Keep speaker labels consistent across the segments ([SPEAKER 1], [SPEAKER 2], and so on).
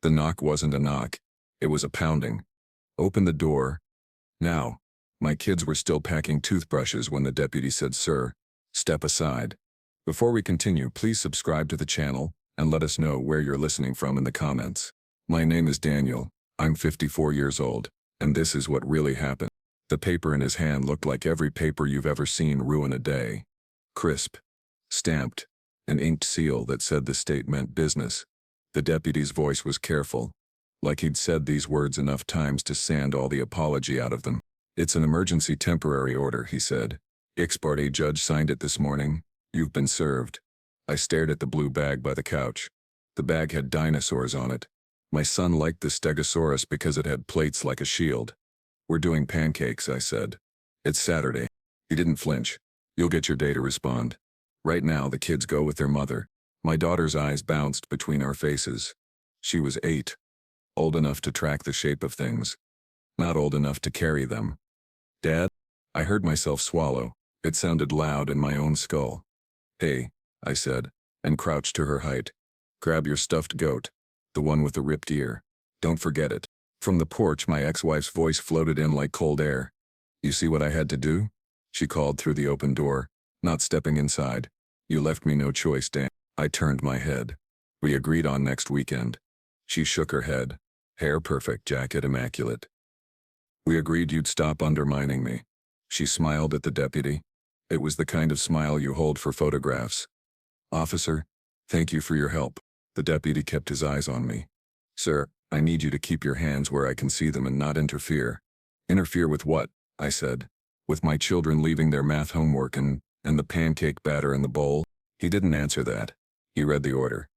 [SPEAKER 1] The knock wasn't a knock. It was a pounding. Open the door. Now. My kids were still packing toothbrushes when the deputy said, "Sir, step aside." Before we continue, please subscribe to the channel and let us know where you're listening from in the comments. My name is Daniel. I'm 54 years old, and this is what really happened. The paper in his hand looked like every paper you've ever seen ruin a day. Crisp. Stamped. An inked seal that said the state meant business. The deputy's voice was careful, like he'd said these words enough times to sand all the apology out of them. "It's an emergency temporary order," he said. "Ex parte judge signed it this morning. You've been served." I stared at the blue bag by the couch. The bag had dinosaurs on it. My son liked the Stegosaurus because it had plates like a shield. "We're doing pancakes," I said. "It's Saturday." He didn't flinch. "You'll get your day to respond. Right now the kids go with their mother." My daughter's eyes bounced between our faces. She was 8. Old enough to track the shape of things. Not old enough to carry them. "Dad?" I heard myself swallow. It sounded loud in my own skull. "Hey," I said, and crouched to her height. "Grab your stuffed goat. The one with the ripped ear. Don't forget it." From the porch my ex-wife's voice floated in like cold air. "You see what I had to do?" she called through the open door, not stepping inside. "You left me no choice, Dan." I turned my head. "We agreed on next weekend." She shook her head. Hair perfect, jacket immaculate. "We agreed you'd stop undermining me." She smiled at the deputy. It was the kind of smile you hold for photographs. "Officer, thank you for your help." The deputy kept his eyes on me. "Sir, I need you to keep your hands where I can see them and not interfere." "Interfere with what?" I said. "With my children leaving their math homework and the pancake batter in the bowl?" He didn't answer that. He read the order.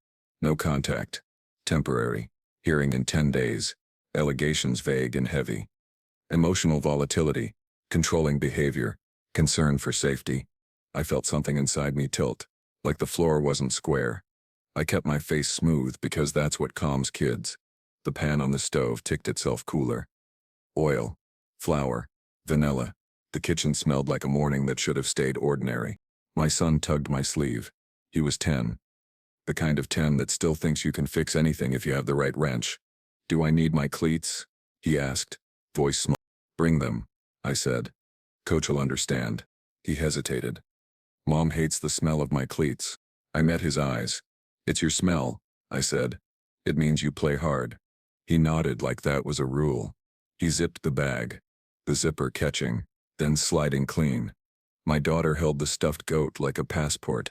[SPEAKER 1] "No contact. Temporary. Hearing in 10 days. Allegations vague and heavy. Emotional volatility. Controlling behavior. Concern for safety." I felt something inside me tilt, like the floor wasn't square. I kept my face smooth because that's what calms kids. The pan on the stove ticked itself cooler. Oil. Flour. Vanilla. The kitchen smelled like a morning that should have stayed ordinary. My son tugged my sleeve. He was 10. The kind of 10 that still thinks you can fix anything if you have the right wrench. "Do I need my cleats?" he asked, voice small. "Bring them," I said. "Coach will understand." He hesitated. "Mom hates the smell of my cleats." I met his eyes. "It's your smell," I said. "It means you play hard." He nodded like that was a rule. He zipped the bag, the zipper catching, then sliding clean. My daughter held the stuffed goat like a passport.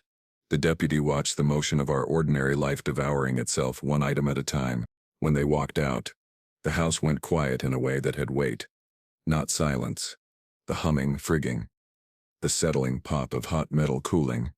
[SPEAKER 1] The deputy watched the motion of our ordinary life devouring itself one item at a time. When they walked out, the house went quiet in a way that had weight. Not silence. The humming, frigging. The settling pop of hot metal cooling.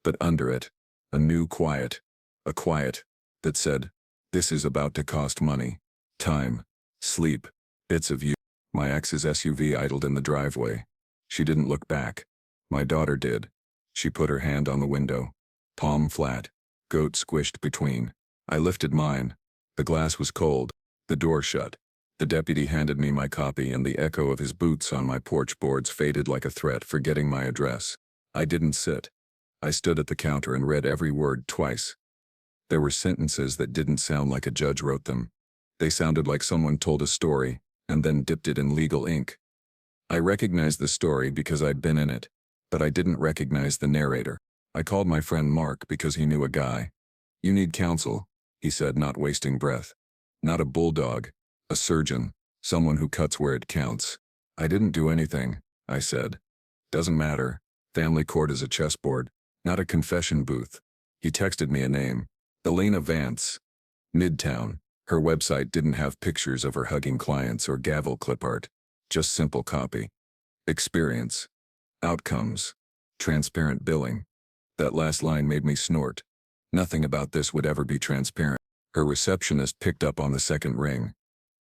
[SPEAKER 1] But under it, a new quiet. A quiet that said, "This is about to cost money. Time. Sleep. Bits of you." My ex's SUV idled in the driveway. She didn't look back. My daughter did. She put her hand on the window. Palm flat. Goat squished between. I lifted mine. The glass was cold. The door shut. The deputy handed me my copy and the echo of his boots on my porch boards faded like a threat, forgetting my address. I didn't sit. I stood at the counter and read every word twice. There were sentences that didn't sound like a judge wrote them. They sounded like someone told a story, and then dipped it in legal ink. I recognized the story because I'd been in it, but I didn't recognize the narrator. I called my friend Mark because he knew a guy. "You need counsel," he said, not wasting breath. "Not a bulldog. A surgeon. Someone who cuts where it counts." "I didn't do anything," I said. "Doesn't matter. Family court is a chessboard, not a confession booth." He texted me a name. Elena Vance. Midtown. Her website didn't have pictures of her hugging clients or gavel clip art. Just simple copy. Experience. Outcomes. Transparent billing. That last line made me snort. Nothing about this would ever be transparent. Her receptionist picked up on the second ring.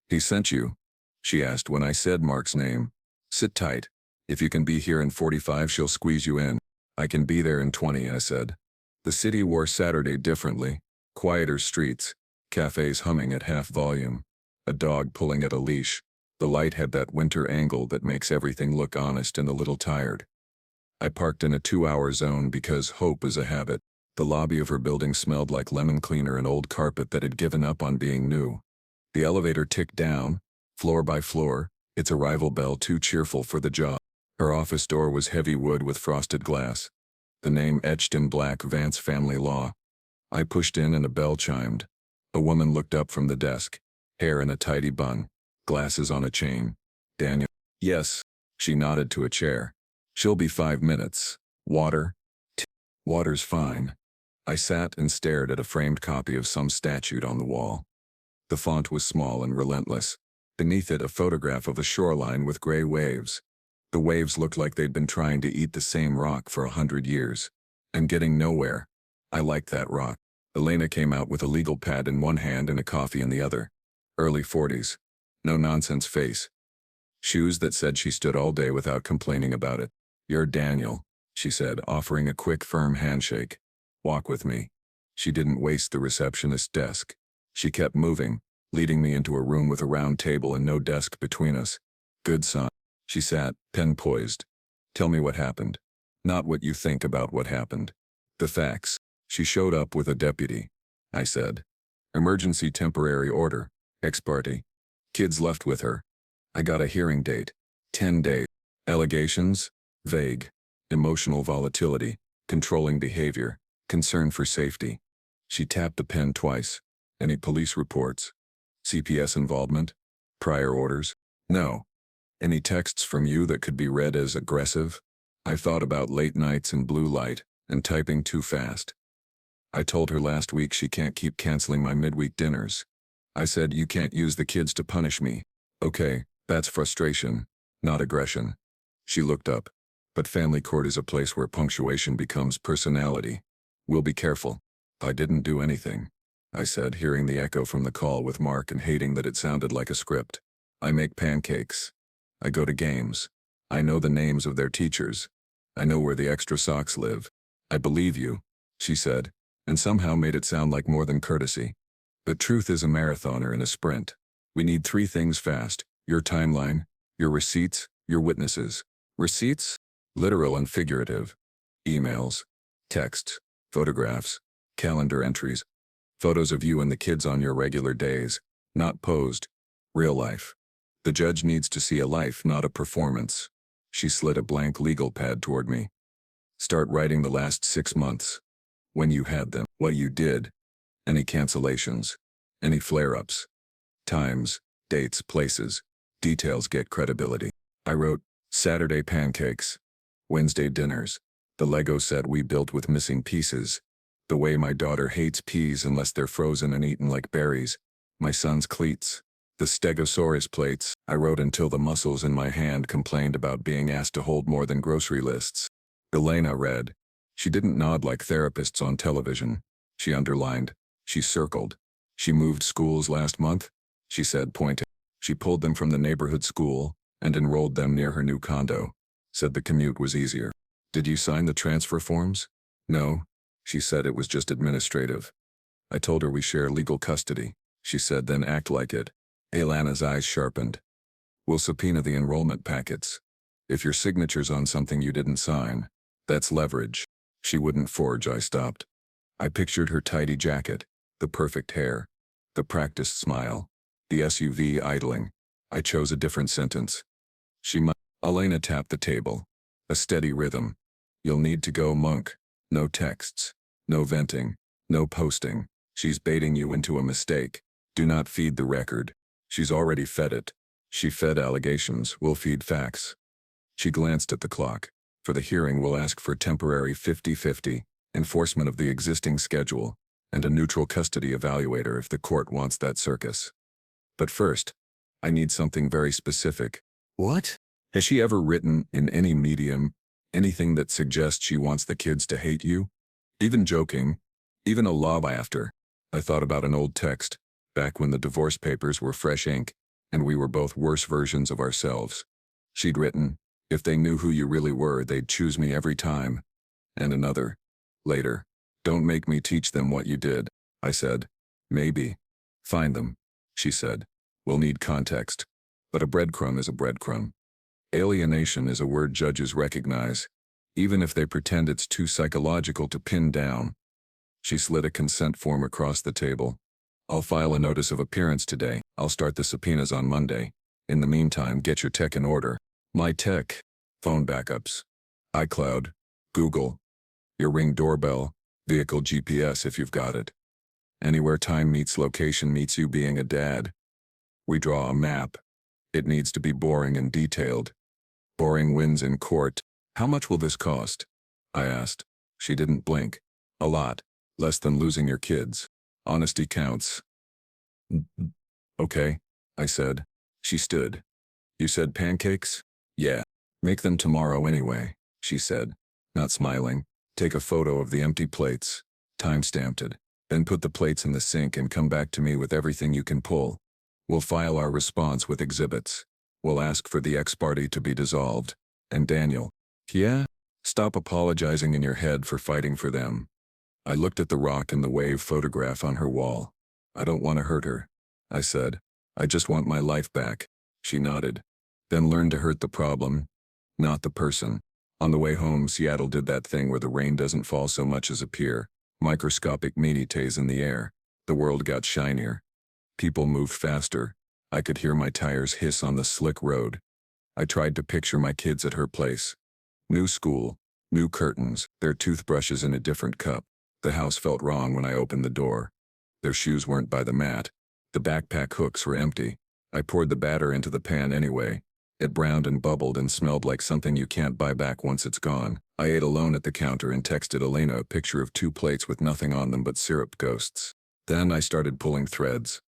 [SPEAKER 1] "He sent you?" she asked when I said Mark's name. "Sit tight. If you can be here in 45, she'll squeeze you in." "I can be there in 20, I said. The city wore Saturday differently. Quieter streets. Cafes humming at half volume. A dog pulling at a leash. The light had that winter angle that makes everything look honest and a little tired. I parked in a 2-hour zone because hope is a habit. The lobby of her building smelled like lemon cleaner and old carpet that had given up on being new. The elevator ticked down, floor by floor, its arrival bell too cheerful for the job. Her office door was heavy wood with frosted glass. The name etched in black, Vance Family Law. I pushed in and a bell chimed. A woman looked up from the desk, hair in a tidy bun, glasses on a chain. Daniel. Yes. She nodded to a chair. She'll be 5 minutes. Water? Water's fine. I sat and stared at a framed copy of some statute on the wall. The font was small and relentless. Beneath it, a photograph of a shoreline with gray waves. The waves looked like they'd been trying to eat the same rock for 100 years. And getting nowhere. I liked that rock. Elena came out with a legal pad in one hand and a coffee in the other. Early 40s. No-nonsense face. Shoes that said she stood all day without complaining about it. You're Daniel, she said, offering a quick, firm handshake. Walk with me. She didn't waste the receptionist's desk. She kept moving, leading me into a room with a round table and no desk between us. Good son. She sat, pen poised. Tell me what happened. Not what you think about what happened. The facts. She showed up with a deputy. I said. Emergency temporary order. Ex parte. Kids left with her. I got a hearing date. 10 days. Allegations? Vague. Emotional volatility. Controlling behavior. Concern for safety. She tapped the pen twice. Any police reports? CPS involvement? Prior orders? No. Any texts from you that could be read as aggressive? I thought about late nights and blue light, and typing too fast. I told her last week she can't keep canceling my midweek dinners. I said you can't use the kids to punish me. Okay, that's frustration, not aggression. She looked up. But family court is a place where punctuation becomes personality. We'll be careful. I didn't do anything, I said, hearing the echo from the call with Mark and hating that it sounded like a script. I make pancakes. I go to games. I know the names of their teachers. I know where the extra socks live. I believe you, she said, and somehow made it sound like more than courtesy. But truth is a marathoner and a sprint. We need 3 things fast: your timeline, your receipts, your witnesses. Receipts? Literal and figurative. Emails, texts, photographs, calendar entries. Photos of you and the kids on your regular days, not posed. Real life. The judge needs to see a life, not a performance. She slid a blank legal pad toward me. Start writing the last 6 months. When you had them, what you did. Any cancellations. Any flare-ups. Times, dates, places. Details get credibility. I wrote, Saturday pancakes. Wednesday dinners. The Lego set we built with missing pieces. The way my daughter hates peas unless they're frozen and eaten like berries. My son's cleats. The Stegosaurus plates. I wrote until the muscles in my hand complained about being asked to hold more than grocery lists. Elena read. She didn't nod like therapists on television. She underlined. She circled. She moved schools last month, she said, pointing. She pulled them from the neighborhood school and enrolled them near her new condo. Said the commute was easier. Did you sign the transfer forms? No, she said, it was just administrative. I told her we share legal custody, she said, then act like it. Alana's eyes sharpened. We'll subpoena the enrollment packets. If your signature's on something you didn't sign, that's leverage. She wouldn't forge. I stopped. I pictured her tidy jacket, the perfect hair, the practiced smile, the SUV idling. I chose a different sentence. Elena tapped the table. A steady rhythm. You'll need to go, Monk. No texts. No venting. No posting. She's baiting you into a mistake. Do not feed the record. She's already fed it. She fed allegations. We'll feed facts. She glanced at the clock. For the hearing, we'll ask for temporary 50-50, enforcement of the existing schedule, and a neutral custody evaluator if the court wants that circus. But first, I need something very specific. What? Has she ever written in any medium anything that suggests she wants the kids to hate you? Even joking? Even a lob after? I thought about an old text, back when the divorce papers were fresh ink, and we were both worse versions of ourselves. She'd written, if they knew who you really were, they'd choose me every time. And another. Later. Don't make me teach them what you did, I said. Maybe. Find them, she said. We'll need context. But a breadcrumb is a breadcrumb. Alienation is a word judges recognize, even if they pretend it's too psychological to pin down. She slid a consent form across the table. I'll file a notice of appearance today. I'll start the subpoenas on Monday. In the meantime, get your tech in order. My tech. Phone backups. iCloud. Google. Your Ring doorbell. Vehicle GPS if you've got it. Anywhere time meets location meets you being a dad. We draw a map. It needs to be boring and detailed. Boring wins in court. How much will this cost? I asked. She didn't blink. A lot. Less than losing your kids. Honesty counts. Okay, I said. She stood. You said pancakes? Yeah. Make them tomorrow anyway, she said, not smiling. Take a photo of the empty plates. Time-stamped it. Then put the plates in the sink and come back to me with everything you can pull. We'll file our response with exhibits. We'll ask for the ex-parte to be dissolved. And Daniel. Yeah? Stop apologizing in your head for fighting for them. I looked at the rock and the wave photograph on her wall. I don't want to hurt her, I said. I just want my life back. She nodded. Then learn to hurt the problem, not the person. On the way home, Seattle did that thing where the rain doesn't fall so much as appear. Microscopic meteors in the air. The world got shinier. People moved faster. I could hear my tires hiss on the slick road. I tried to picture my kids at her place. New school, new curtains, their toothbrushes in a different cup. The house felt wrong when I opened the door. Their shoes weren't by the mat. The backpack hooks were empty. I poured the batter into the pan anyway. It browned and bubbled and smelled like something you can't buy back once it's gone. I ate alone at the counter and texted Elena a picture of 2 plates with nothing on them but syrup ghosts. Then I started pulling threads.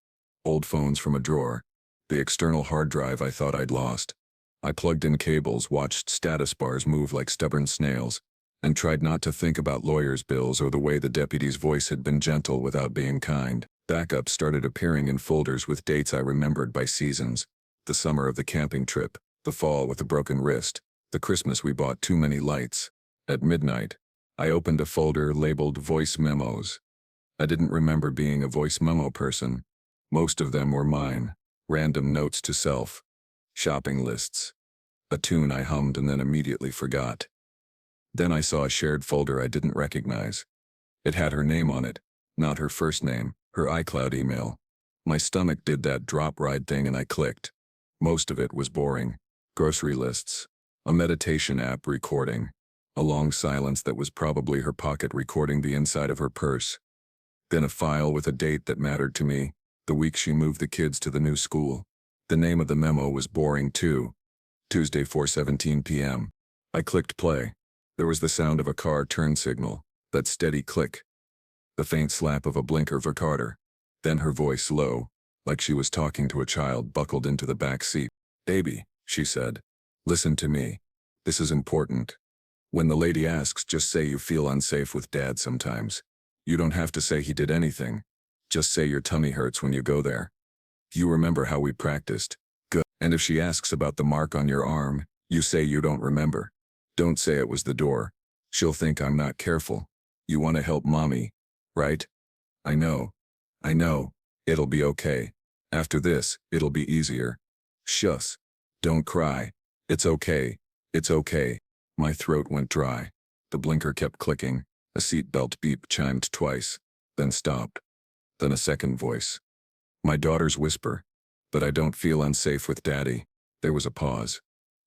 [SPEAKER 1] Old phones from a drawer. The external hard drive I thought I'd lost. I plugged in cables, watched status bars move like stubborn snails, and tried not to think about lawyers' bills or the way the deputy's voice had been gentle without being kind. Backups started appearing in folders with dates I remembered by seasons. The summer of the camping trip, the fall with a broken wrist, the Christmas we bought too many lights. At midnight, I opened a folder labeled Voice Memos. I didn't remember being a voice memo person. Most of them were mine. Random notes to self. Shopping lists. A tune I hummed and then immediately forgot. Then I saw a shared folder I didn't recognize. It had her name on it, not her first name, her iCloud email. My stomach did that drop ride thing and I clicked. Most of it was boring. Grocery lists. A meditation app recording. A long silence that was probably her pocket recording the inside of her purse. Then a file with a date that mattered to me, the week she moved the kids to the new school. The name of the memo was boring too. Tuesday 4:17 p.m. I clicked play. There was the sound of a car turn signal, that steady click. The faint slap of a blinker Vicarder. Then her voice low, like she was talking to a child buckled into the back seat. Baby, she said. Listen to me. This is important. When the lady asks, just say you feel unsafe with Dad sometimes. You don't have to say he did anything. Just say your tummy hurts when you go there. You remember how we practiced. Good. And if she asks about the mark on your arm, you say you don't remember. Don't say it was the door. She'll think I'm not careful. You want to help Mommy, right? I know. I know. It'll be okay. After this, it'll be easier. Shush. Don't cry. It's okay. It's okay. My throat went dry. The blinker kept clicking. A seatbelt beep chimed twice, then stopped. Then a second voice. My daughter's whisper. But I don't feel unsafe with Daddy. There was a pause.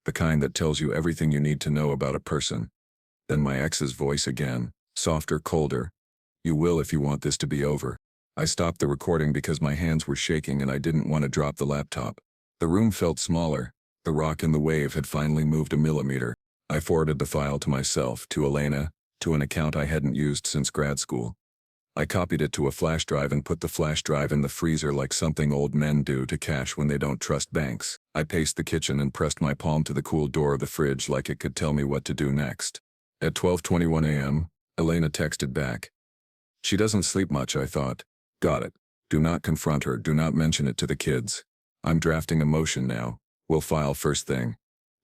[SPEAKER 1] The kind that tells you everything you need to know about a person. Then my ex's voice again, softer, colder. You will if you want this to be over. I stopped the recording because my hands were shaking and I didn't want to drop the laptop. The room felt smaller. The rock in the wave had finally moved a millimeter. I forwarded the file to myself, to Elena, to an account I hadn't used since grad school. I copied it to a flash drive and put the flash drive in the freezer like something old men do to cash when they don't trust banks. I paced the kitchen and pressed my palm to the cool door of the fridge like it could tell me what to do next. At 12:21 a.m., Elena texted back. She doesn't sleep much, I thought. Got it. Do not confront her, do not mention it to the kids. I'm drafting a motion now. We'll file first thing.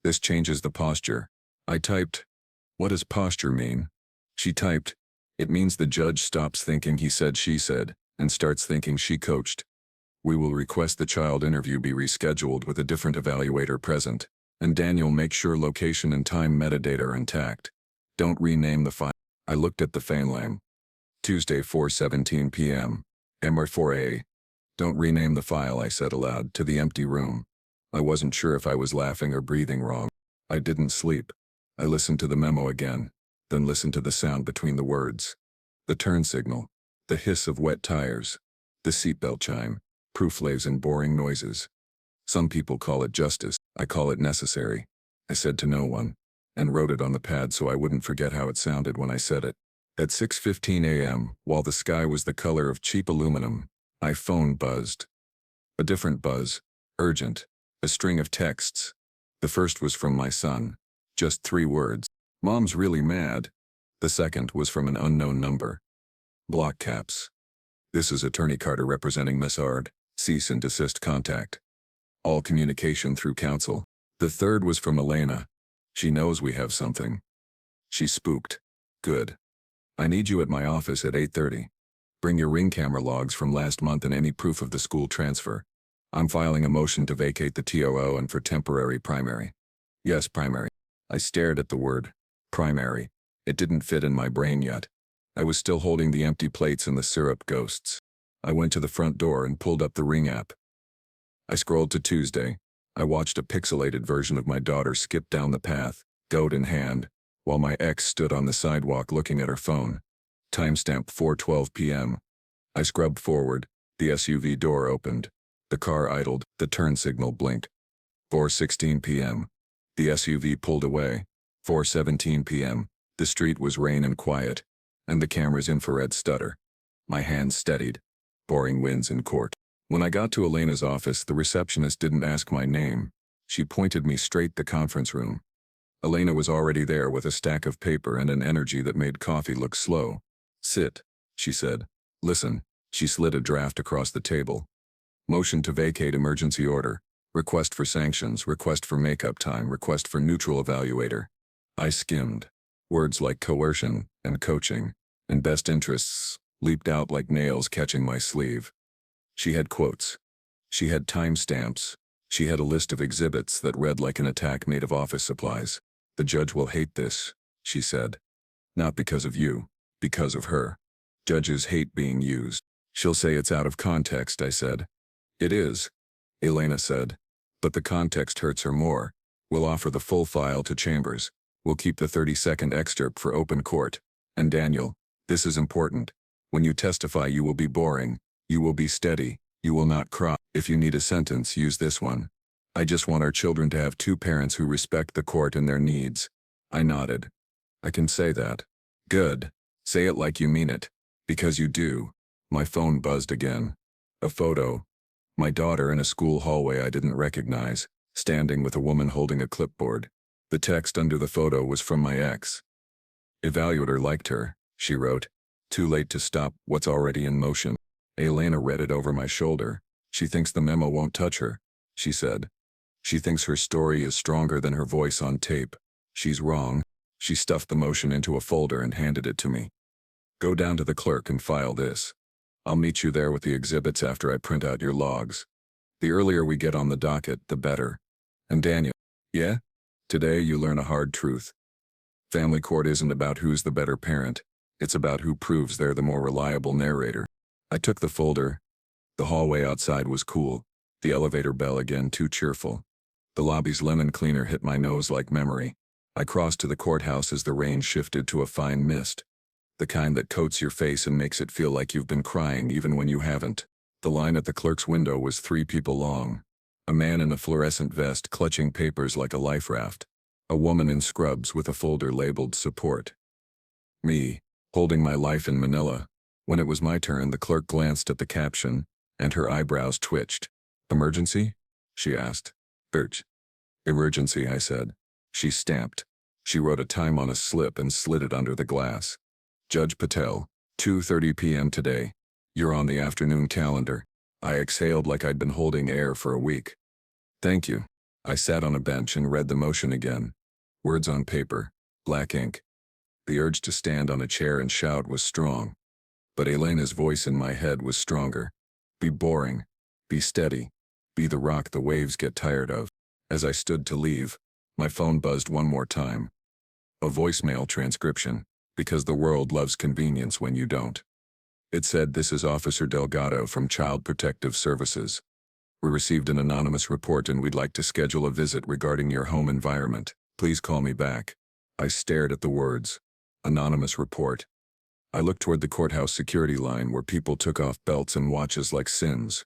[SPEAKER 1] This changes the posture. I typed, what does posture mean? She typed, it means the judge stops thinking he said she said, and starts thinking she coached. We will request the child interview be rescheduled with a different evaluator present, and Daniel make sure location and time metadata are intact. Don't rename the file. I looked at the FaneLame. Tuesday 4:17 p.m. MR4A. Don't rename the file, I said aloud to the empty room. I wasn't sure if I was laughing or breathing wrong. I didn't sleep. I listened to the memo again, then listened to the sound between the words. The turn signal, the hiss of wet tires, the seatbelt chime, prooflays and boring noises. Some people call it justice, I call it necessary. I said to no one, and wrote it on the pad so I wouldn't forget how it sounded when I said it. At 6:15 a.m., while the sky was the color of cheap aluminum, my phone buzzed. A different buzz, urgent, a string of texts. The first was from my son, just 3 words. Mom's really mad. The second was from an unknown number. Block caps. This is Attorney Carter representing Miss Ard. Cease and desist contact. All communication through counsel. The third was from Elena. She knows we have something. She's spooked. Good. I need you at my office at 8:30. Bring your ring camera logs from last month and any proof of the school transfer. I'm filing a motion to vacate the TOO and for temporary primary. Yes, primary. I stared at the word primary. It didn't fit in my brain yet. I was still holding the empty plates and the syrup ghosts. I went to the front door and pulled up the Ring app. I scrolled to Tuesday. I watched a pixelated version of my daughter skip down the path, goat in hand, while my ex stood on the sidewalk looking at her phone. Timestamp 4:12 p.m. I scrubbed forward. The SUV door opened. The car idled. The turn signal blinked. 4:16 p.m. The SUV pulled away. 4:17 p.m. The street was rain and quiet, and the camera's infrared stutter. My hands steadied. Boring wins in court. When I got to Elena's office, the receptionist didn't ask my name. She pointed me straight to the conference room. Elena was already there with a stack of paper and an energy that made coffee look slow. Sit, she said. Listen. She slid a draft across the table. Motion to vacate emergency order. Request for sanctions, request for makeup time, request for neutral evaluator. I skimmed. Words like coercion and coaching and best interests leaped out like nails catching my sleeve. She had quotes. She had timestamps. She had a list of exhibits that read like an attack made of office supplies. The judge will hate this, she said. Not because of you, because of her. Judges hate being used. She'll say it's out of context, I said. It is, Elena said. But the context hurts her more. We'll offer the full file to Chambers. We'll keep the 30-second excerpt for open court. And Daniel, this is important. When you testify, you will be boring. You will be steady. You will not cry. If you need a sentence, use this one. I just want our children to have 2 parents who respect the court and their needs. I nodded. I can say that. Good. Say it like you mean it. Because you do. My phone buzzed again. A photo. My daughter in a school hallway I didn't recognize, standing with a woman holding a clipboard. The text under the photo was from my ex. Evaluator liked her, she wrote. Too late to stop what's already in motion. Elena read it over my shoulder. She thinks the memo won't touch her, she said. She thinks her story is stronger than her voice on tape. She's wrong. She stuffed the motion into a folder and handed it to me. Go down to the clerk and file this. I'll meet you there with the exhibits after I print out your logs. The earlier we get on the docket, the better. And Daniel, yeah? Today you learn a hard truth. Family court isn't about who's the better parent. It's about who proves they're the more reliable narrator. I took the folder. The hallway outside was cool. The elevator bell again too cheerful. The lobby's lemon cleaner hit my nose like memory. I crossed to the courthouse as the rain shifted to a fine mist. The kind that coats your face and makes it feel like you've been crying even when you haven't. The line at the clerk's window was 3 people long. A man in a fluorescent vest clutching papers like a life raft. A woman in scrubs with a folder labeled support. Me, holding my life in Manila. When it was my turn, the clerk glanced at the caption, and her eyebrows twitched. Emergency? She asked. Birch. Emergency, I said. She stamped. She wrote a time on a slip and slid it under the glass. Judge Patel, 2:30 p.m. today. You're on the afternoon calendar. I exhaled like I'd been holding air for a week. Thank you. I sat on a bench and read the motion again. Words on paper, black ink. The urge to stand on a chair and shout was strong. But Elena's voice in my head was stronger. Be boring. Be steady. Be the rock the waves get tired of. As I stood to leave, my phone buzzed one more time. A voicemail transcription. Because the world loves convenience when you don't. It said, "This is Officer Delgado from Child Protective Services. We received an anonymous report and we'd like to schedule a visit regarding your home environment. Please call me back." I stared at the words. Anonymous report. I looked toward the courthouse security line where people took off belts and watches like sins.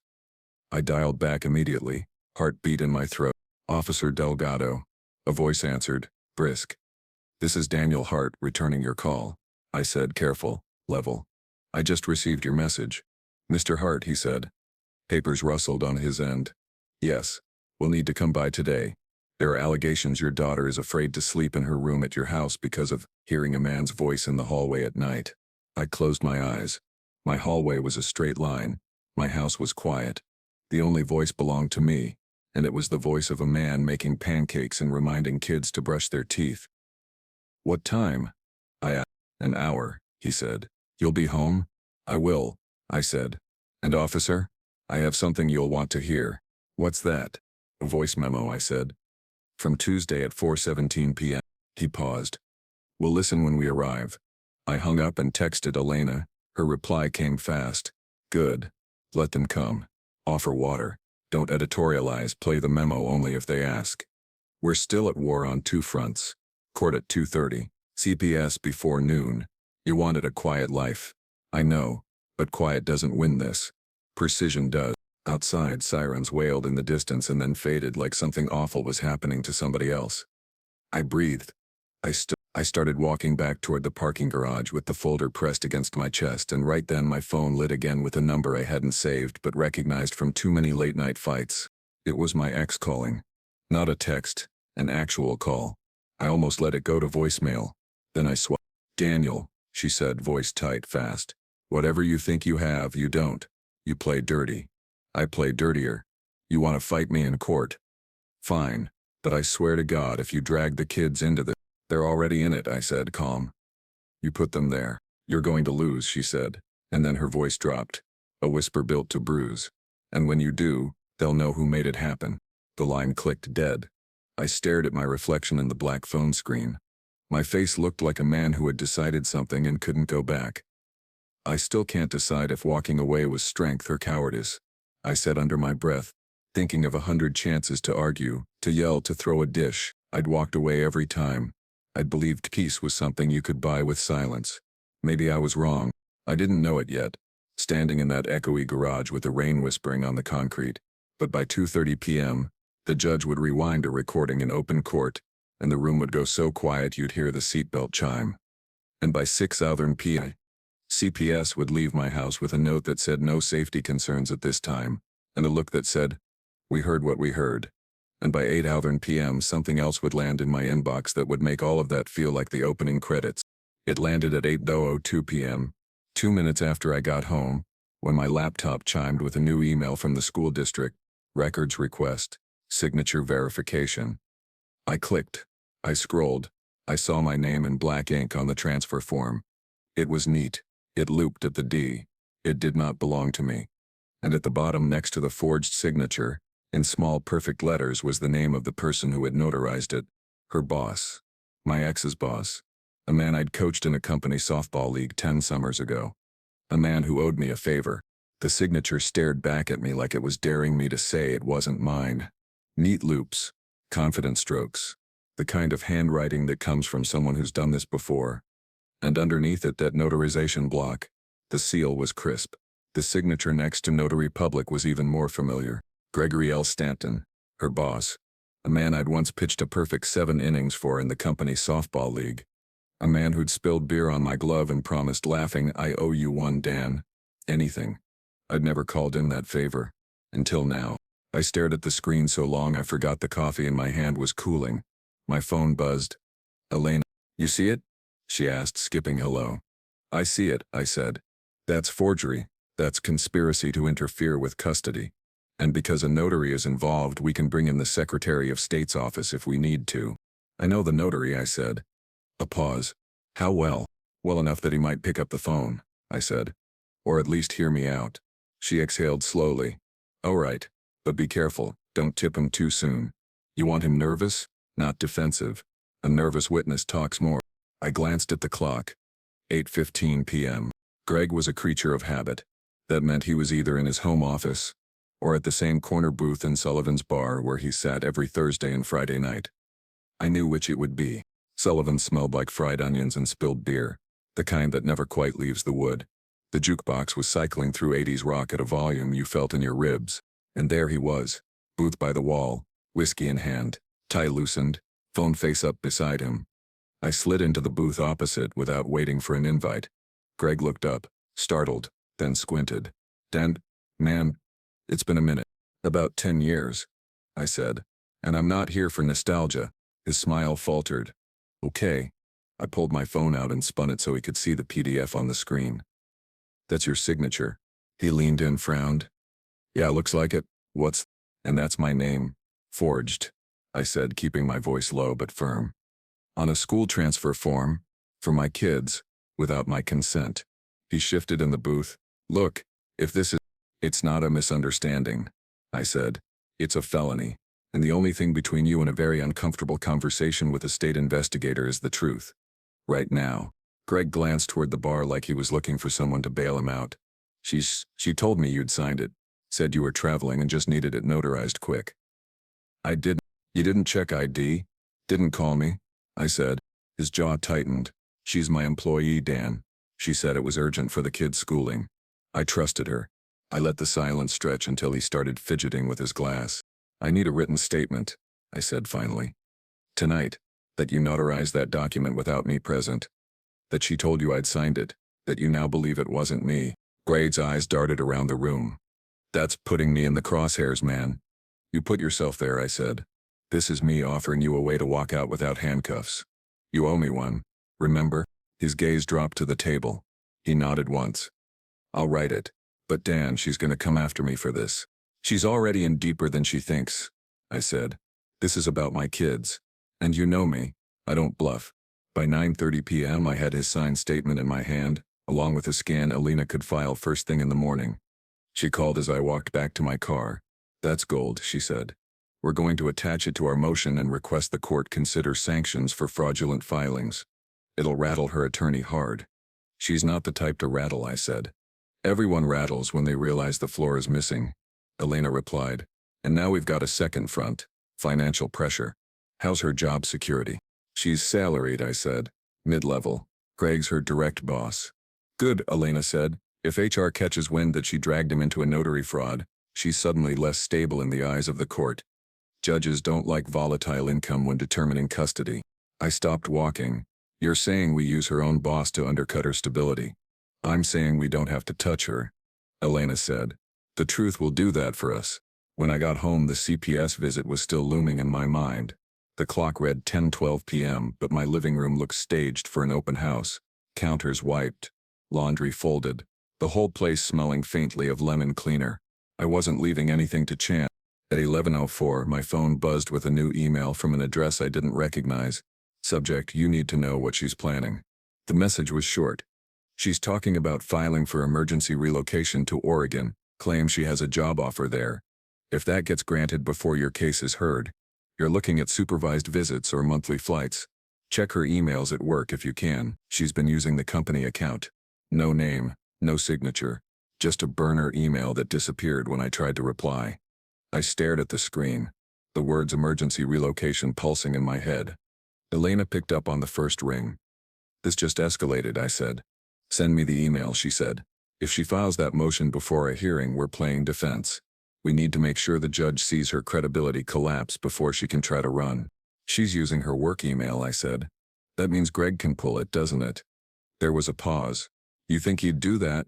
[SPEAKER 1] I dialed back immediately, heartbeat in my throat. "Officer Delgado." A voice answered, brisk. "This is Daniel Hart returning your call." I said, careful, level. "I just received your message." "Mr. Hart," he said. Papers rustled on his end. "Yes. We'll need to come by today. There are allegations your daughter is afraid to sleep in her room at your house because of hearing a man's voice in the hallway at night." I closed my eyes. My hallway was a straight line. My house was quiet. The only voice belonged to me, and it was the voice of a man making pancakes and reminding kids to brush their teeth. "What time?" I asked. "An hour," he said. "You'll be home?" "I will," I said. "And officer, I have something you'll want to hear." "What's that?" "A voice memo," I said. "From Tuesday at 4:17 p.m. He paused. "We'll listen when we arrive." I hung up and texted Elena. Her reply came fast. "Good. Let them come. Offer water. Don't editorialize, play the memo only if they ask. We're still at war on two fronts. Court at 2:30. CPS before noon. You wanted a quiet life. I know, but quiet doesn't win this. Precision does." Outside, sirens wailed in the distance and then faded like something awful was happening to somebody else. I breathed. I started walking back toward the parking garage with the folder pressed against my chest, and right then my phone lit again with a number I hadn't saved but recognized from too many late-night fights. It was my ex calling. Not a text, an actual call. I almost let it go to voicemail. Then I swallowed. "Daniel," she said, voice tight, fast. "Whatever you think you have, you don't. You play dirty. I play dirtier. You want to fight me in court? Fine. But I swear to God, if you drag the kids into this—" "They're already in it," I said, calm. "You put them there. You're going to lose," she said, and then her voice dropped. A whisper built to bruise. "And when you do, they'll know who made it happen." The line clicked dead. I stared at my reflection in the black phone screen. My face looked like a man who had decided something and couldn't go back. "I still can't decide if walking away was strength or cowardice," I said under my breath, thinking of 100 chances to argue, to yell, to throw a dish. I'd walked away every time. I'd believed peace was something you could buy with silence. Maybe I was wrong. I didn't know it yet, standing in that echoey garage with the rain whispering on the concrete. But by 2:30 p.m., the judge would rewind a recording in open court, and the room would go so quiet you'd hear the seatbelt chime. And by 6:00 p.m., CPS would leave my house with a note that said "no safety concerns at this time," and a look that said, "We heard what we heard." And by 8:00 p.m. something else would land in my inbox that would make all of that feel like the opening credits. It landed at 8:02 p.m., 2 minutes after I got home, when my laptop chimed with a new email from the school district. "Records request. Signature verification." I clicked. I scrolled. I saw my name in black ink on the transfer form. It was neat. It looped at the D. It did not belong to me. And at the bottom, next to the forged signature, in small perfect letters, was the name of the person who had notarized it. Her boss. My ex's boss. A man I'd coached in a company softball league 10 summers ago. A man who owed me a favor. The signature stared back at me like it was daring me to say it wasn't mine. Neat loops. Confident strokes. The kind of handwriting that comes from someone who's done this before. And underneath it, that notarization block. The seal was crisp. The signature next to Notary Public was even more familiar. Gregory L. Stanton, her boss. A man I'd once pitched a perfect 7 innings for in the company softball league. A man who'd spilled beer on my glove and promised, laughing, "I owe you one, Dan." Anything. I'd never called in that favor. Until now. I stared at the screen so long I forgot the coffee in my hand was cooling. My phone buzzed. "Elena, you see it?" she asked, skipping hello. "I see it," I said. "That's forgery. That's conspiracy to interfere with custody. And because a notary is involved, we can bring in the Secretary of State's office if we need to." "I know the notary," I said. A pause. "How well?" "Well enough that he might pick up the phone," I said. "Or at least hear me out." She exhaled slowly. "All right. But be careful, don't tip him too soon. You want him nervous, not defensive. A nervous witness talks more." I glanced at the clock. 8:15 p.m. Greg was a creature of habit. That meant he was either in his home office or at the same corner booth in Sullivan's bar where he sat every Thursday and Friday night. I knew which it would be. Sullivan smelled like fried onions and spilled beer, the kind that never quite leaves the wood. The jukebox was cycling through 80s rock at a volume you felt in your ribs, and there he was, booth by the wall, whiskey in hand, tie loosened, phone face up beside him. I slid into the booth opposite without waiting for an invite. Greg looked up, startled, then squinted. "Dan, man, it's been a minute." "About 10 years," I said. "And I'm not here for nostalgia." His smile faltered. "Okay." I pulled my phone out and spun it so he could see the PDF on the screen. "That's your signature." He leaned in, frowned. "Yeah, looks like it. What's—" "And that's my name. Forged," I said, keeping my voice low but firm. "On a school transfer form. For my kids. Without my consent." He shifted in the booth. "Look, if this is—" "It's not a misunderstanding," I said. "It's a felony. And the only thing between you and a very uncomfortable conversation with a state investigator is the truth. Right now." Greg glanced toward the bar like he was looking for someone to bail him out. She told me you'd signed it. Said you were traveling and just needed it notarized quick." "I didn't." "You didn't check ID? Didn't call me?" I said. His jaw tightened. "She's my employee, Dan. She said it was urgent for the kids' schooling." I trusted her. I let the silence stretch until he started fidgeting with his glass. "I need a written statement," I said finally. "Tonight. That you notarized that document without me present. That she told you I'd signed it. That you now believe it wasn't me." Greg's eyes darted around the room. "That's putting me in the crosshairs, man." "You put yourself there," I said. "This is me offering you a way to walk out without handcuffs. You owe me one. Remember?" His gaze dropped to the table. He nodded once. "I'll write it. But Dan, she's gonna come after me for this." "She's already in deeper than she thinks," I said. "This is about my kids. And you know me. I don't bluff." By 9:30 p.m. I had his signed statement in my hand, along with a scan Alina could file first thing in the morning. She called as I walked back to my car. "That's gold," she said. "We're going to attach it to our motion and request the court consider sanctions for fraudulent filings. It'll rattle her attorney hard." "She's not the type to rattle," I said. "Everyone rattles when they realize the floor is missing," Elena replied. "And now we've got a second front, financial pressure. How's her job security?" "She's salaried," I said. "Mid-level. Greg's her direct boss." "Good," Elena said. "If HR catches wind that she dragged him into a notary fraud, she's suddenly less stable in the eyes of the court. Judges don't like volatile income when determining custody." I stopped walking. "You're saying we use her own boss to undercut her stability." "I'm saying we don't have to touch her," Elena said. "The truth will do that for us." When I got home, the CPS visit was still looming in my mind. The clock read 10:12 p.m., but my living room looked staged for an open house. Counters wiped. Laundry folded. The whole place smelling faintly of lemon cleaner. I wasn't leaving anything to chance. At 11:04, my phone buzzed with a new email from an address I didn't recognize. Subject: "You need to know what she's planning." The message was short. "She's talking about filing for emergency relocation to Oregon, claims she has a job offer there. If that gets granted before your case is heard, you're looking at supervised visits or monthly flights. Check her emails at work if you can. She's been using the company account." No name, no signature, just a burner email that disappeared when I tried to reply. I stared at the screen, the words emergency relocation pulsing in my head. Elena picked up on the first ring. "This just escalated," I said. "Send me the email," she said. "If she files that motion before a hearing, we're playing defense. We need to make sure the judge sees her credibility collapse before she can try to run." "She's using her work email," I said. "That means Greg can pull it, doesn't it?" There was a pause. "You think he'd do that?"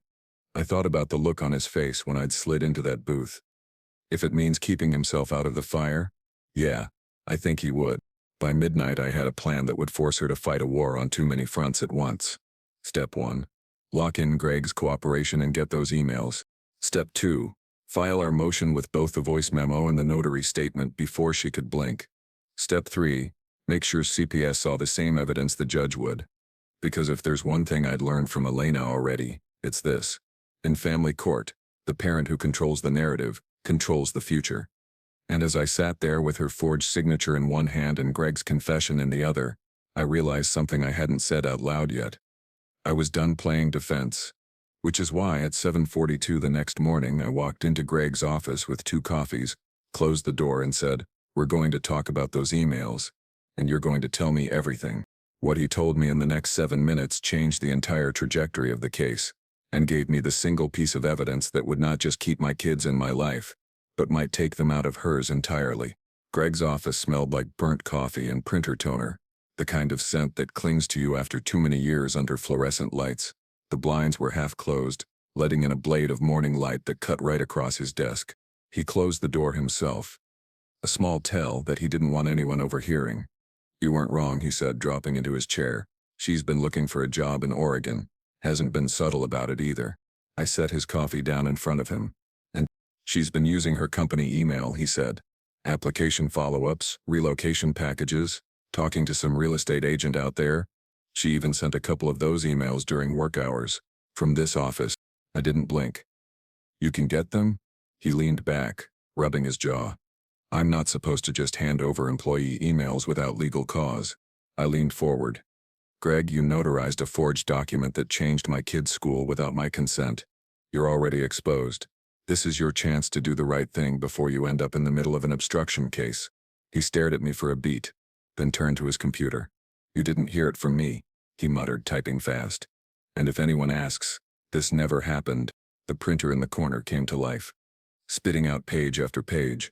[SPEAKER 1] I thought about the look on his face when I'd slid into that booth. If it means keeping himself out of the fire? Yeah, I think he would. By midnight I had a plan that would force her to fight a war on too many fronts at once. Step 1. Lock in Greg's cooperation and get those emails. Step 2. File our motion with both the voice memo and the notary statement before she could blink. Step 3. Make sure CPS saw the same evidence the judge would. Because if there's one thing I'd learned from Elena already, it's this. In family court, the parent who controls the narrative controls the future. And as I sat there with her forged signature in one hand and Greg's confession in the other, I realized something I hadn't said out loud yet. I was done playing defense. Which is why at 7:42 the next morning I walked into Greg's office with 2 coffees, closed the door and said, "We're going to talk about those emails, and you're going to tell me everything." What he told me in the next 7 minutes changed the entire trajectory of the case, and gave me the single piece of evidence that would not just keep my kids in my life, but might take them out of hers entirely. Greg's office smelled like burnt coffee and printer toner, the kind of scent that clings to you after too many years under fluorescent lights. The blinds were half closed, letting in a blade of morning light that cut right across his desk. He closed the door himself, a small tell that he didn't want anyone overhearing. "You weren't wrong," he said, dropping into his chair. "She's been looking for a job in Oregon. Hasn't been subtle about it either." I set his coffee down in front of him. "And she's been using her company email," he said. "Application follow-ups, relocation packages, talking to some real estate agent out there. She even sent a couple of those emails during work hours. From this office." I didn't blink. "You can get them?" He leaned back, rubbing his jaw. "I'm not supposed to just hand over employee emails without legal cause." I leaned forward. "Greg, you notarized a forged document that changed my kid's school without my consent. You're already exposed. This is your chance to do the right thing before you end up in the middle of an obstruction case." He stared at me for a beat, then turned to his computer. "You didn't hear it from me," he muttered, typing fast. "And if anyone asks, this never happened." The printer in the corner came to life, spitting out page after page.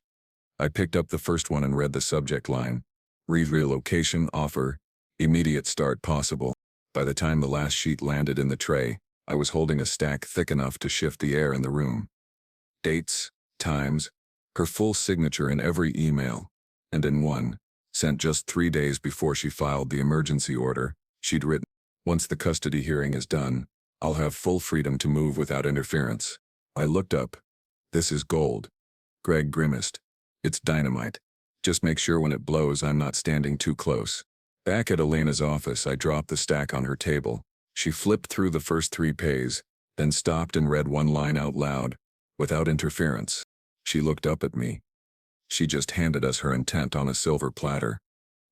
[SPEAKER 1] I picked up the first one and read the subject line: "Relocation offer, immediate start possible." By the time the last sheet landed in the tray, I was holding a stack thick enough to shift the air in the room. Dates, times, her full signature in every email, and in one, sent just 3 days before she filed the emergency order, she'd written, "Once the custody hearing is done, I'll have full freedom to move without interference." I looked up. "This is gold." Greg grimaced. "It's dynamite. Just make sure when it blows I'm not standing too close." Back at Elena's office, I dropped the stack on her table. She flipped through the first 3 pages, then stopped and read one line out loud: "Without interference." She looked up at me. She just handed us her intent on a silver platter.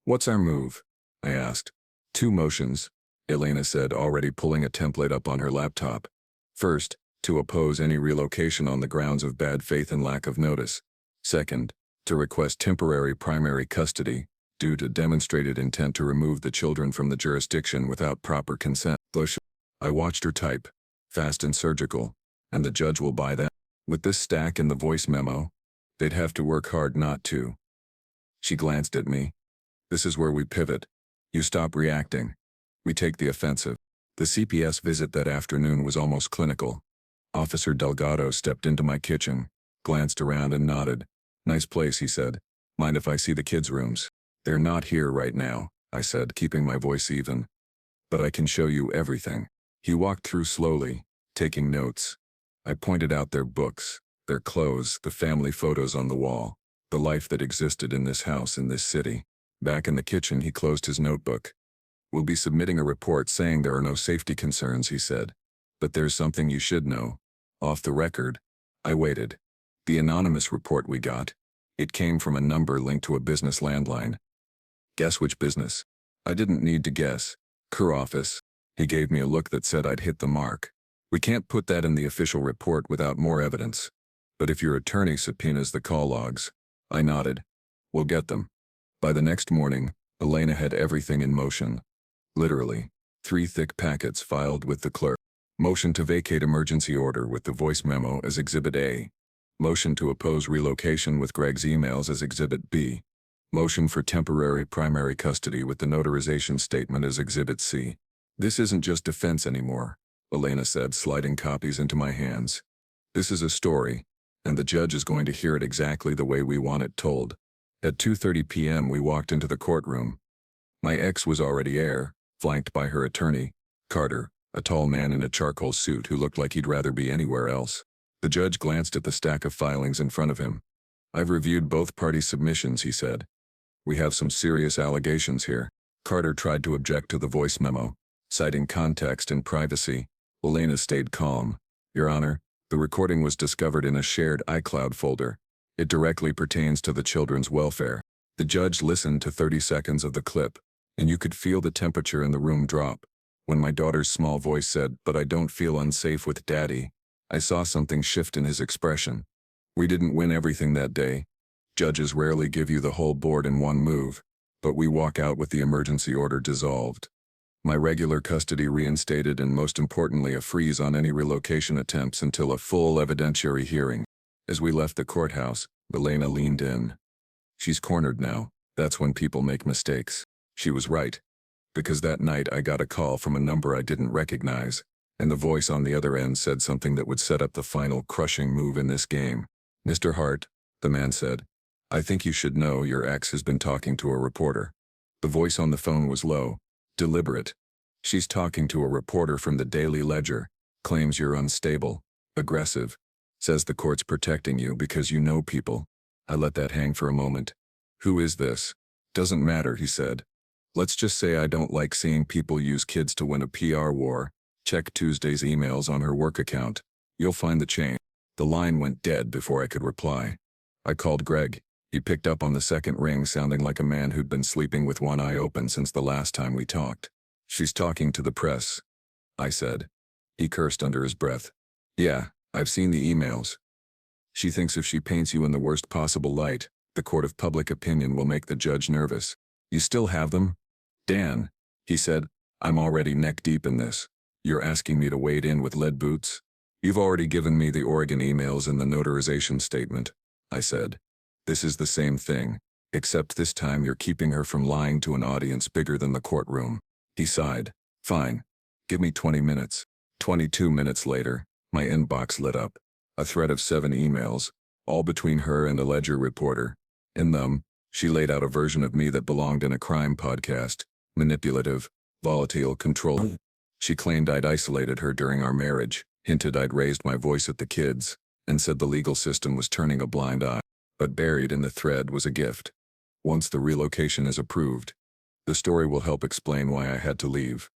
[SPEAKER 1] "What's our move?" I asked. "2 motions," Elena said, already pulling a template up on her laptop. "First, to oppose any relocation on the grounds of bad faith and lack of notice. Second, to request temporary primary custody, due to demonstrated intent to remove the children from the jurisdiction without proper consent." Bush. I watched her type, fast and surgical. "And the judge will buy that?" With this stack and the voice memo, they'd have to work hard not to. She glanced at me. "This is where we pivot. You stop reacting. We take the offensive." The CPS visit that afternoon was almost clinical. Officer Delgado stepped into my kitchen, glanced around and nodded. "Nice place," he said. "Mind if I see the kids' rooms?" "They're not here right now," I said, keeping my voice even. "But I can show you everything." He walked through slowly, taking notes. I pointed out their books, their clothes, the family photos on the wall, the life that existed in this house in this city. Back in the kitchen, he closed his notebook. "We'll be submitting a report saying there are no safety concerns," he said. "But there's something you should know. Off the record." I waited. The anonymous report we got. It came from a number linked to a business landline. Guess which business? I didn't need to guess. "Her office." He gave me a look that said I'd hit the mark. "We can't put that in the official report without more evidence. But if your attorney subpoenas the call logs." I nodded. "We'll get them." By the next morning, Elena had everything in motion. Literally, 3 thick packets filed with the clerk. Motion to vacate emergency order with the voice memo as Exhibit A. Motion to oppose relocation with Greg's emails as Exhibit B. Motion for temporary primary custody with the notarization statement as Exhibit C. "This isn't just defense anymore," Elena said, sliding copies into my hands. "This is a story, and the judge is going to hear it exactly the way we want it told." At 2:30 p.m. we walked into the courtroom. My ex was already there, flanked by her attorney, Carter, a tall man in a charcoal suit who looked like he'd rather be anywhere else. The judge glanced at the stack of filings in front of him. "I've reviewed both parties' submissions," he said. "We have some serious allegations here." Carter tried to object to the voice memo, citing context and privacy. Elena stayed calm. "Your Honor, the recording was discovered in a shared iCloud folder. It directly pertains to the children's welfare." The judge listened to 30 seconds of the clip, and you could feel the temperature in the room drop. When my daughter's small voice said, "But I don't feel unsafe with Daddy," I saw something shift in his expression. We didn't win everything that day. Judges rarely give you the whole board in one move, but we walk out with the emergency order dissolved. My regular custody reinstated, and most importantly, a freeze on any relocation attempts until a full evidentiary hearing. As we left the courthouse, Elena leaned in. "She's cornered now. That's when people make mistakes." She was right. Because that night I got a call from a number I didn't recognize, and the voice on the other end said something that would set up the final crushing move in this game. "Mr. Hart," the man said, "I think you should know your ex has been talking to a reporter." The voice on the phone was low, deliberate. "She's talking to a reporter from the Daily Ledger, claims you're unstable, aggressive, says the court's protecting you because you know people." I let that hang for a moment. "Who is this?" "Doesn't matter," he said. "Let's just say I don't like seeing people use kids to win a PR war. Check Tuesday's emails on her work account. You'll find the chain." The line went dead before I could reply. I called Greg. He picked up on the second ring, sounding like a man who'd been sleeping with one eye open since the last time we talked. "She's talking to the press," I said. He cursed under his breath. "Yeah, I've seen the emails. She thinks if she paints you in the worst possible light, the court of public opinion will make the judge nervous." "You still have them?" "Dan," he said, "I'm already neck deep in this. You're asking me to wade in with lead boots?" "You've already given me the Oregon emails and the notarization statement," I said. "This is the same thing, except this time you're keeping her from lying to an audience bigger than the courtroom." He sighed. "Fine. Give me 20 minutes. 22 minutes later, my inbox lit up. A thread of 7 emails, all between her and a Ledger reporter. In them, she laid out a version of me that belonged in a crime podcast. Manipulative, volatile, control. She claimed I'd isolated her during our marriage, hinted I'd raised my voice at the kids, and said the legal system was turning a blind eye. But buried in the thread was a gift. "Once the relocation is approved, the story will help explain why I had to leave.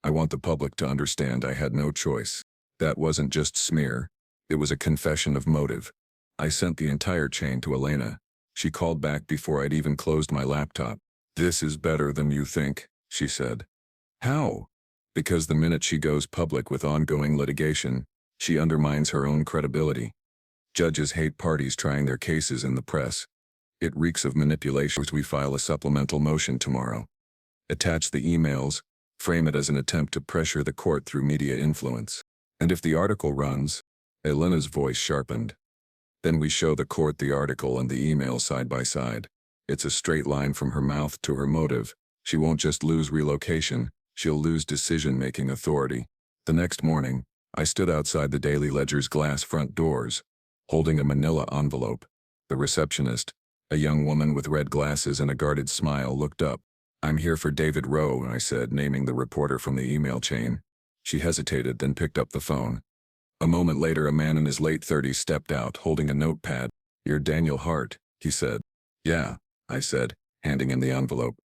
[SPEAKER 1] I want the public to understand I had no choice. That wasn't just smear. It was a confession of motive." I sent the entire chain to Elena. She called back before I'd even closed my laptop. "This is better than you think," she said. "How?" "Because the minute she goes public with ongoing litigation, she undermines her own credibility. Judges hate parties trying their cases in the press. It reeks of manipulation." "We file a supplemental motion tomorrow. Attach the emails, frame it as an attempt to pressure the court through media influence. And if the article runs," Elena's voice sharpened, "then we show the court the article and the email side by side. It's a straight line from her mouth to her motive. She won't just lose relocation, she'll lose decision-making authority." The next morning, I stood outside the Daily Ledger's glass front doors, holding a manila envelope. The receptionist, a young woman with red glasses and a guarded smile, looked up. "I'm here for David Rowe," I said, naming the reporter from the email chain. She hesitated, then picked up the phone. A moment later, a man in his late 30s stepped out, holding a notepad. "You're Daniel Hart," he said. "Yeah," I said, handing him the envelope.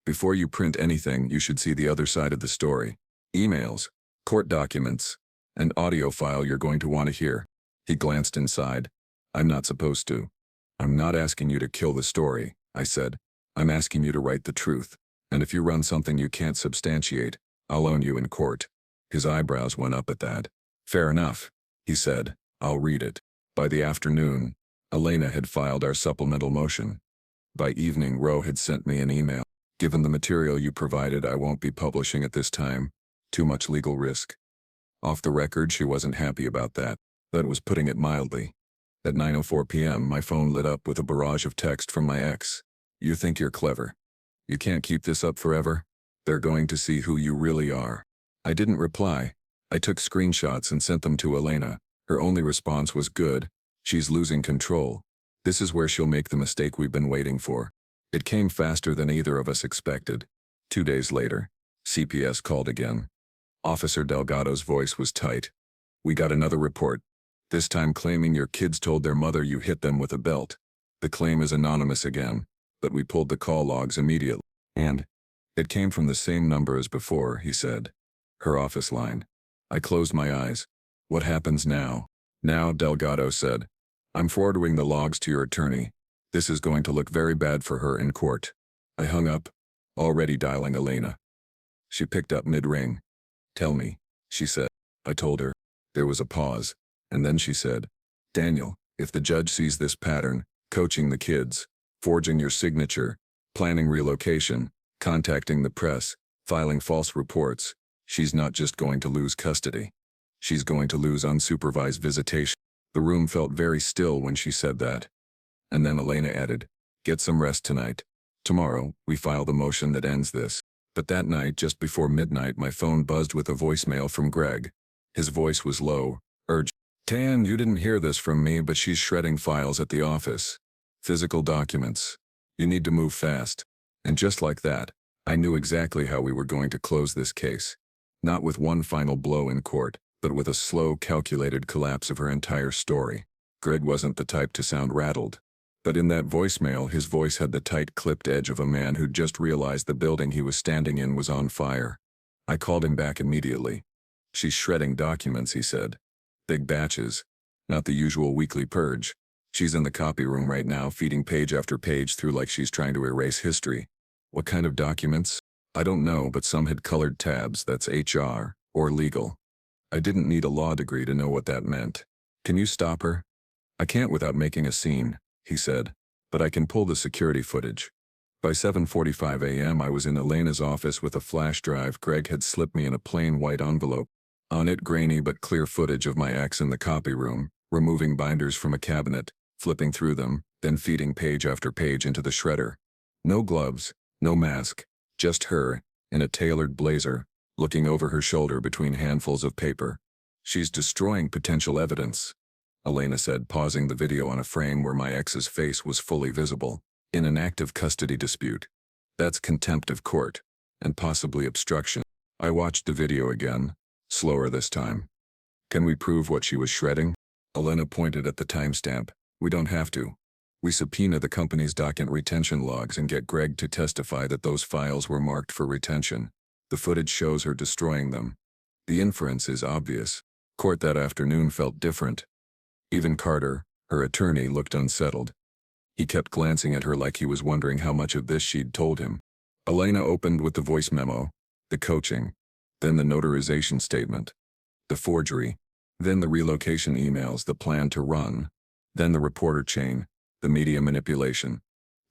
[SPEAKER 1] "Before you print anything, you should see the other side of the story. Emails, court documents, and audio file you're going to want to hear." He glanced inside. "I'm not supposed to." "I'm not asking you to kill the story," I said. "I'm asking you to write the truth. And if you run something you can't substantiate, I'll own you in court." His eyebrows went up at that. "Fair enough," he said. "I'll read it." By the afternoon, Elena had filed our supplemental motion. By evening, Rowe had sent me an email. "Given the material you provided, I won't be publishing at this time. Too much legal risk." Off the record, she wasn't happy about that. That was putting it mildly. At 9:04 p.m., my phone lit up with a barrage of text from my ex. "You think you're clever. You can't keep this up forever. They're going to see who you really are." I didn't reply. I took screenshots and sent them to Elena. Her only response was, "Good. She's losing control. This is where she'll make the mistake we've been waiting for." It came faster than either of us expected. 2 days later, CPS called again. Officer Delgado's voice was tight. "We got another report. This time claiming your kids told their mother you hit them with a belt. The claim is anonymous again, but we pulled the call logs immediately. And it came from the same number as before," he said. "Her office line." I closed my eyes. "What happens now?" "Now," Delgado said, "I'm forwarding the logs to your attorney. This is going to look very bad for her in court." I hung up, already dialing Elena. She picked up mid-ring. Tell me, she said. I told her. There was a pause, and then she said, Daniel, if the judge sees this pattern, coaching the kids, forging your signature, planning relocation, contacting the press, filing false reports, she's not just going to lose custody. She's going to lose unsupervised visitation. The room felt very still when she said that. And then Elena added, get some rest tonight. Tomorrow, we file the motion that ends this. But that night, just before midnight, my phone buzzed with a voicemail from Greg. His voice was low, urgent. Tan, you didn't hear this from me, but she's shredding files at the office. Physical documents. You need to move fast. And just like that, I knew exactly how we were going to close this case. Not with one final blow in court, but with a slow, calculated collapse of her entire story. Greg wasn't the type to sound rattled. But in that voicemail, his voice had the tight, clipped edge of a man who'd just realized the building he was standing in was on fire. I called him back immediately. She's shredding documents, he said. Big batches. Not the usual weekly purge. She's in the copy room right now, feeding page after page through like she's trying to erase history. What kind of documents? I don't know, but some had colored tabs, that's HR, or legal. I didn't need a law degree to know what that meant. Can you stop her? I can't without making a scene, he said, but I can pull the security footage. By 7:45 a.m. I was in Elena's office with a flash drive Greg had slipped me in a plain white envelope. On it, grainy but clear footage of my ex in the copy room, removing binders from a cabinet, flipping through them, then feeding page after page into the shredder. No gloves, no mask, just her, in a tailored blazer, looking over her shoulder between handfuls of paper. She's destroying potential evidence, Elena said, pausing the video on a frame where my ex's face was fully visible. In an active custody dispute. That's contempt of court, and possibly obstruction. I watched the video again, slower this time. Can we prove what she was shredding? Elena pointed at the timestamp. We don't have to. We subpoena the company's document retention logs and get Greg to testify that those files were marked for retention. The footage shows her destroying them. The inference is obvious. Court that afternoon felt different. Even Carter, her attorney, looked unsettled. He kept glancing at her like he was wondering how much of this she'd told him. Elena opened with the voice memo, the coaching, then the notarization statement, the forgery, then the relocation emails, the plan to run, then the reporter chain, the media manipulation,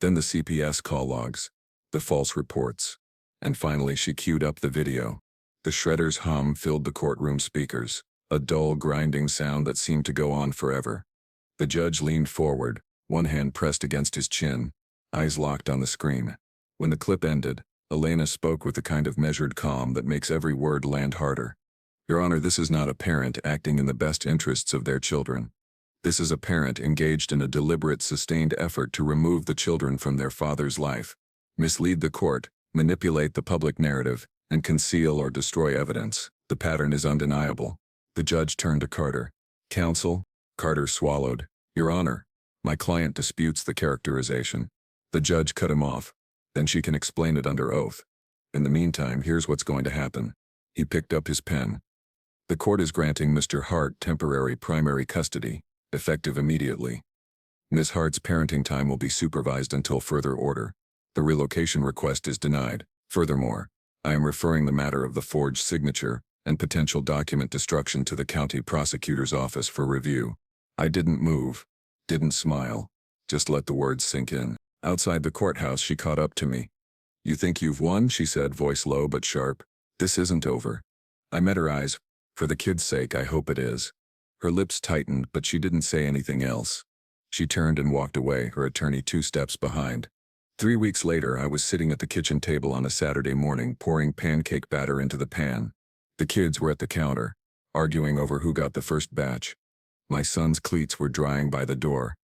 [SPEAKER 1] then the CPS call logs, the false reports, and finally she queued up the video. The shredder's hum filled the courtroom speakers, a dull grinding sound that seemed to go on forever. The judge leaned forward, one hand pressed against his chin, eyes locked on the screen. When the clip ended, Elena spoke with the kind of measured calm that makes every word land harder. Your Honor, this is not a parent acting in the best interests of their children. This is a parent engaged in a deliberate, sustained effort to remove the children from their father's life, mislead the court, manipulate the public narrative, and conceal or destroy evidence. The pattern is undeniable. The judge turned to Carter. Counsel? Carter swallowed. Your Honor, my client disputes the characterization. The judge cut him off. Then she can explain it under oath. In the meantime, here's what's going to happen. He picked up his pen. The court is granting Mr. Hart temporary primary custody, effective immediately. Ms. Hart's parenting time will be supervised until further order. The relocation request is denied. Furthermore, I am referring the matter of the forged signature and potential document destruction to the county prosecutor's office for review. I didn't move. Didn't smile. Just let the words sink in. Outside the courthouse, she caught up to me. You think you've won? She said, voice low but sharp. This isn't over. I met her eyes. For the kid's sake, I hope it is. Her lips tightened, but she didn't say anything else. She turned and walked away, her attorney 2 steps behind. 3 weeks later, I was sitting at the kitchen table on a Saturday morning, pouring pancake batter into the pan. The kids were at the counter, arguing over who got the first batch. My son's cleats were drying by the door.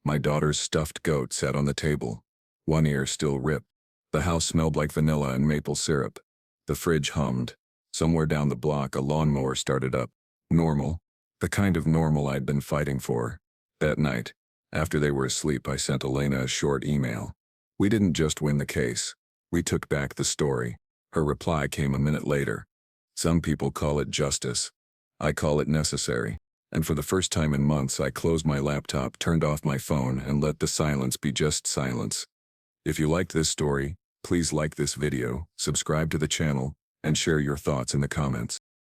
[SPEAKER 1] My daughter's stuffed goat sat on the table, one ear still ripped. The house smelled like vanilla and maple syrup. The fridge hummed. Somewhere down the block, a lawnmower started up. Normal. The kind of normal I'd been fighting for. That night, after they were asleep, I sent Elena a short email. We didn't just win the case. We took back the story. Her reply came a minute later. Some people call it justice. I call it necessary. And for the first time in months, I closed my laptop, turned off my phone, and let the silence be just silence. If you liked this story, please like this video, subscribe to the channel, and share your thoughts in the comments.